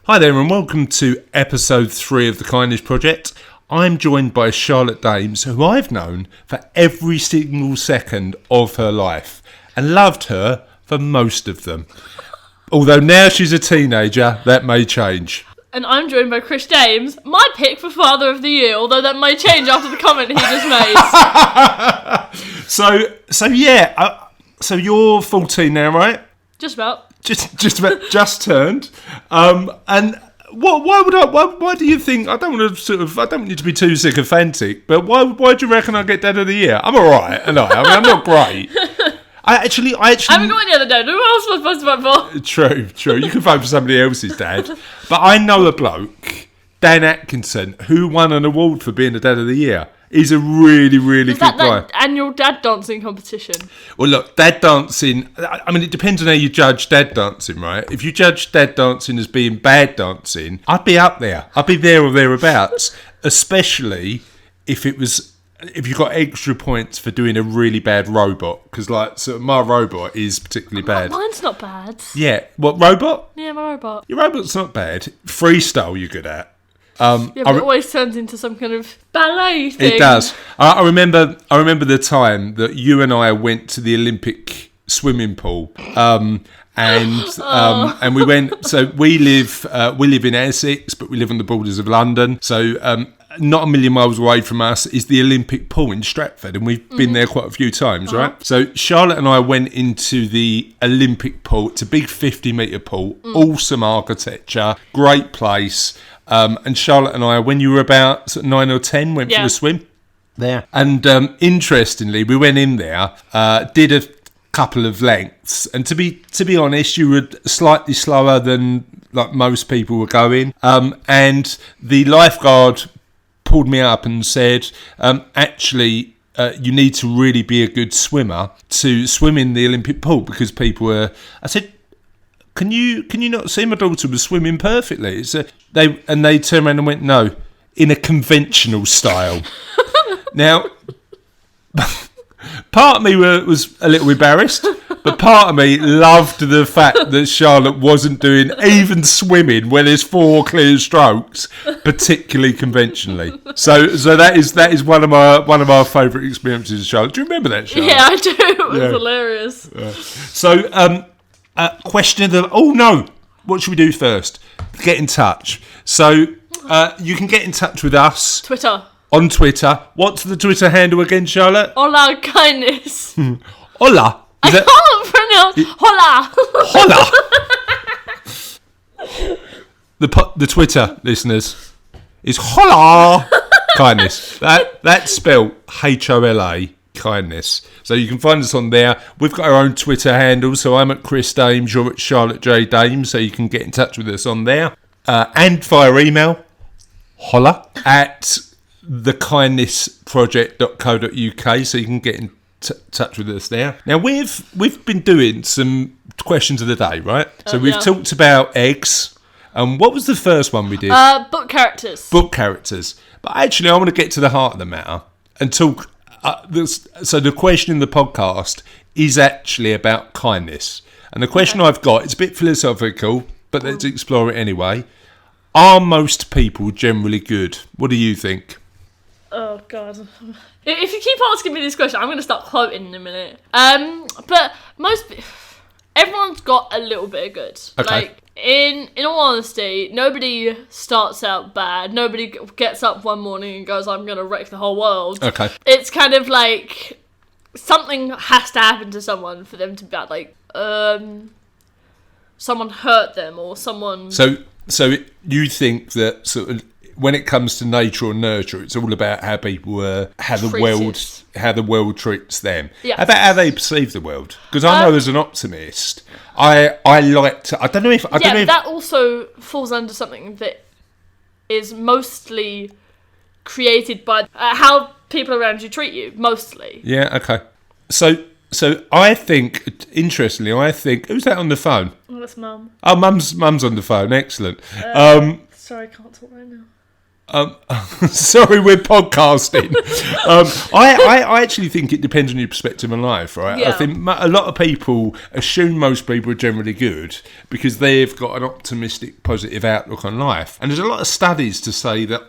Hi there and welcome to episode 3 of the Kindness Project. I'm joined by Charlotte Dames, who I've known for every single second of her life and loved her for most of them. Although now she's a teenager, that may change. And I'm joined by Chris James, my pick for Father of the Year, although that may change after the comment he just made. So you're 14 now, right? Just about. Just about, just turned. And why do you think, I don't want you to be too sycophantic, but why do you reckon I get Dad of the Year? I'm alright, and I'm not great. I actually I haven't got any other dad. Who else was I supposed to vote for? True. You can vote for somebody else's dad. But I know a bloke, Dan Atkinson, who won an award for being the Dad of the Year. He's a really, really good guy. That annual dad dancing competition? Well, look, dad dancing, I mean, it depends on how you judge dad dancing, right? If you judge dad dancing as being bad dancing, I'd be up there. I'd be there or thereabouts, especially if you got extra points for doing a really bad robot, because my robot is particularly bad. Mine's not bad. Yeah, what, robot? Yeah, my robot. Your robot's not bad. Freestyle you're good at. But it always turns into some kind of ballet thing. It does. I remember the time that you and I went to the Olympic swimming pool, and we went. So we live in Essex, but we live on the borders of London. So not a million miles away from us is the Olympic pool in Stratford, and we've been there quite a few times, right? So Charlotte and I went into the Olympic pool. It's a big 50-metre pool, awesome architecture, great place. And Charlotte and I, when you were about sort of 9 or 10, went for a swim there. And interestingly, we went in there, did a couple of lengths, and to be honest, you were slightly slower than like most people were going. And the lifeguard pulled me up and said, actually, you need to really be a good swimmer to swim in the Olympic pool, because people were. I said, Can you not see my daughter was swimming perfectly? They turned around and went, no, in a conventional style. Now, part of me was a little embarrassed, but part of me loved the fact that Charlotte wasn't doing even swimming when there's 4 clear strokes, particularly conventionally. So that is one of our favourite experiences, Charlotte. Do you remember that, Charlotte? Yeah, I do. It was hilarious. Yeah. So. Question of the... Oh, no. What should we do first? Get in touch. So, you can get in touch with us. Twitter. On Twitter. What's the Twitter handle again, Charlotte? Hola, kindness. Hola? I can't pronounce... Hola. The Twitter, listeners, is hola kindness. That's spelled Hola. Kindness. So you can find us on there. We've got our own Twitter handle. So I'm at Chris Dames, you're at Charlotte J Dames. So you can get in touch with us on there. And via email, holla at thekindnessproject.co.uk. So you can get in touch with us there. Now we've been doing some questions of the day, right? So we've talked about eggs. What was the first one we did? Book characters. Book characters. But actually I want to get to the heart of the matter and talk. So the question in the podcast is actually about kindness. And the question I've got, it's a bit philosophical, but let's explore it anyway. Are most people generally good? What do you think? Oh, God. If you keep asking me this question, I'm going to start quoting in a minute. But everyone's got a little bit of good. Okay. Like, in all honesty, nobody starts out bad. Nobody gets up one morning and goes, I'm going to wreck the whole world. Okay. It's kind of like something has to happen to someone for them to be bad. Like, someone hurt them or someone... So you think that sort of when it comes to nature or nurture, it's all about how people how the world treats them. Yeah. How about how they perceive the world? Because I know as an optimist, I like to. I don't know if that also falls under something that is mostly created by how people around you treat you. Mostly. Yeah. Okay. So I think, interestingly, who's that on the phone? Oh, that's Mum. Oh, Mum's on the phone. Excellent. Sorry, I can't talk right now. Sorry, we're podcasting. I actually think it depends on your perspective on life, right? Yeah. I think a lot of people assume most people are generally good because they've got an optimistic, positive outlook on life. And there's a lot of studies to say that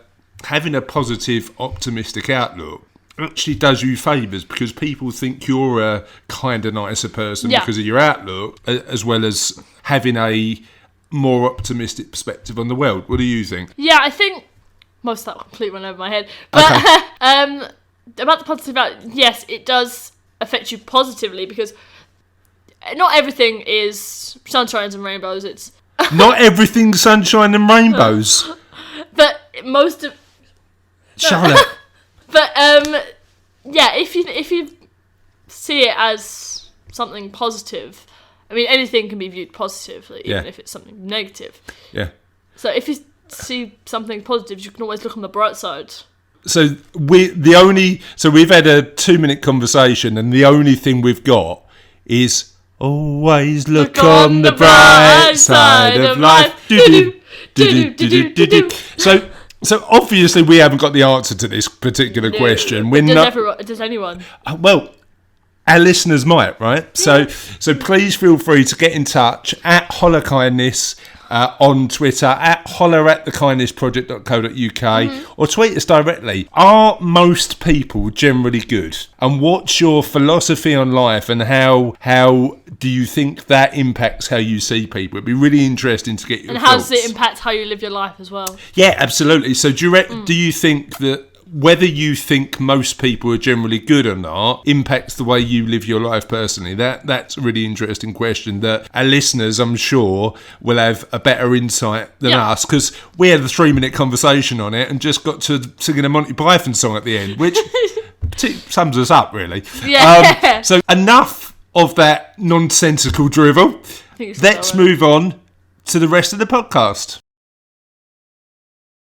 having a positive, optimistic outlook actually does you favours because people think you're a kinder, nicer person because of your outlook, as well as having a more optimistic perspective on the world. What do you think? Yeah, I think most of that completely went over my head. But about the positive outlook, yes, it does affect you positively because not everything is sunshines and rainbows. It's not everything's sunshine and rainbows. But most of Charlotte. But yeah, if you see it as something positive, I mean anything can be viewed positively, even if it's something negative. Yeah. So if you see something positive, you can always look on the bright side. So we've had a 2-minute conversation, and the only thing we've got is always look on the bright side of life. So obviously we haven't got the answer to this particular question. Does anyone? Well, our listeners might, right? So please feel free to get in touch at HollerKindness on Twitter, at holler@thekindnessproject.co.uk, or tweet us directly. Are most people generally good? And what's your philosophy on life, and how do you think that impacts how you see people? It'd be really interesting to get your thoughts. And how does it impact how you live your life as well? Yeah, absolutely. So do you think that whether you think most people are generally good or not impacts the way you live your life personally? That's a really interesting question that our listeners, I'm sure, will have a better insight than us, because we had a 3-minute conversation on it and just got to singing a Monty Python song at the end, which sums us up, really. Yeah. So enough of that nonsensical drivel. Let's move on to the rest of the podcast.